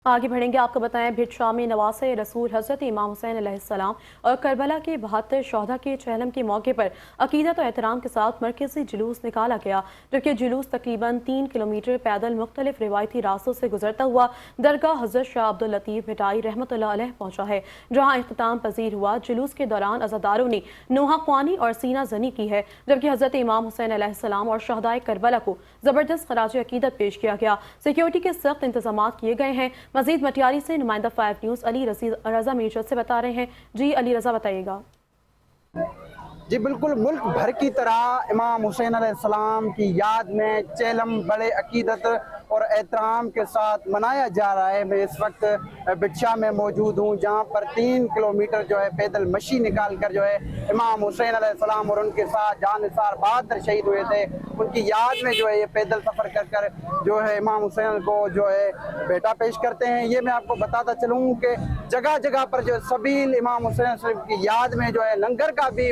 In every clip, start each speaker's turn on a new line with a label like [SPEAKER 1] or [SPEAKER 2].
[SPEAKER 1] आगे बढ़ेंगे। आपको बताएं, भिट शाह में नवासे रसूल हज़रत इमाम हुसैन अलैहिस्सलाम और करबला के 72 शहदा के चहलम के मौके पर अकीदत और एहतराम के साथ मरकज़ी जुलूस निकाला गया, जबकि जुलूस तकरीबन 3 किलोमीटर पैदल मुख्तलिफ रिवायती रास्तों से गुजरता हुआ दरगाह हज़रत शाह अब्दुल लतीफ़ भिटाई रहमतुल्लाह अलैह पहुंचा है, जहां इख्तिताम पजीर हुआ। जुलूस के दौरान अज़ादारों ने नोहा ख्वानी और सीना जनी की है, जबकि हज़रत इमाम हुसैन अलैहिस्सलाम और शहदाए करबला को ज़बरदस्त खराज अकीदत पेश किया गया। सिक्योरिटी के सख्त इंतजाम किए गए हैं। मजीद मटियारी से नुमाइंदा 5 न्यूज़ अली रज़ा मीरचंद से बता रहे हैं। जी अली रज़ा, बताइएगा।
[SPEAKER 2] जी बिल्कुल, मुल्क भर की तरह इमाम हुसैन अलैहिस्सलाम की याद में चेलम बड़े अकीदत और एहतराम के साथ मनाया जा रहा है। मैं इस वक्त बिटशा में मौजूद हूँ, जहाँ पर 3 किलोमीटर जो है पैदल मशी निकाल कर जो है इमाम हुसैन अलैहिस्सलाम और उनके साथ जानिसार बहादुर शहीद हुए थे, उनकी याद में जो है ये पैदल सफ़र कर कर जो है इमाम हुसैन को जो है बेटा पेश करते हैं। ये मैं आपको बताता चलूँ कि जगह जगह पर जो सबील इमाम हुसैन की याद में जो है लंगर का भी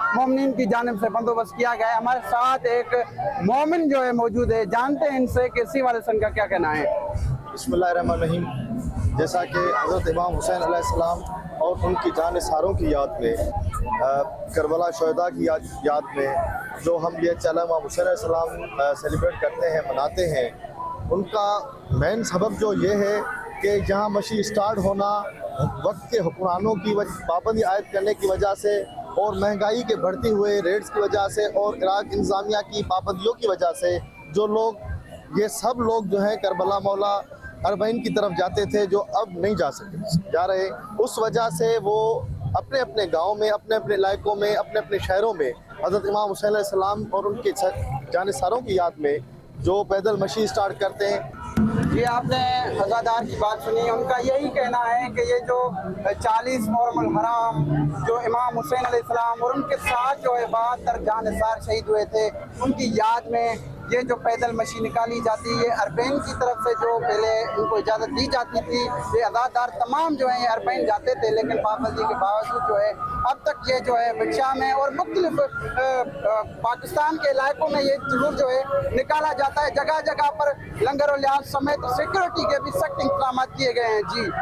[SPEAKER 2] मोमिन की जानिब से बंदोबस्त किया गया है। हमारे साथ एक मोमिन जो है मौजूद है, जानते हैं इनसे कि इसी वाले सन का क्या कहना है।
[SPEAKER 3] बिस्मिल्लाहिर्रहमानिर्रहीम। जैसा कि हज़रत इमाम हुसैन अलैहिस्सलाम और उनकी जानिसारों की याद में, करबला शहदा की याद में जो हम ये चला इमाम हुसैन अलैहिस्सलाम सेलिब्रेट करते हैं, मनाते हैं, उनका मेन सबब जो ये है कि जहाँ मशी स्टार्ट होना वक्त के हुक्मरानों की पाबंदी आयद करने की वजह से और महंगाई के बढ़ते हुए रेट्स की वजह से और इराक इंतज़ामिया की पाबंदियों की वजह से जो लोग ये सब लोग जो है करबला मौला अरबईन की तरफ जाते थे, जो अब नहीं जा रहे। उस वजह से वो अपने अपने गाँव में, अपने अपने इलाकों में, अपने अपने शहरों में हज़रत इमाम हुसैन अलैहिस्सलाम और उनके जानिसारों की याद में जो पैदल मशी स्टार्ट करते हैं।
[SPEAKER 2] ये आपने अज़ादार की बात सुनी, उनका यही कहना है कि ये जो 40 मुहर्रम हराम जो इमाम हुसैन अलैहिस्सलाम और उनके साथ जो है 72 जानिसार शहीद हुए थे, उनकी याद में ये जो पैदल मशी निकाली जाती है, अरबैन की तरफ से जो पहले इनको इजाज़त दी जाती थी, ये अज़ादार तमाम जो है अरबैन जाते थे, लेकिन पाबंदी के बावजूद जो है अब तक ये जो है बिटशा में और मुख्तलिफ पाकिस्तान के इलाकों में ये जुलूस जो है निकाला जाता है। जगह जगह पर लंगर और लिहाज समेत सिक्योरिटी के भी सख्त इंतजाम किए गए हैं। जी।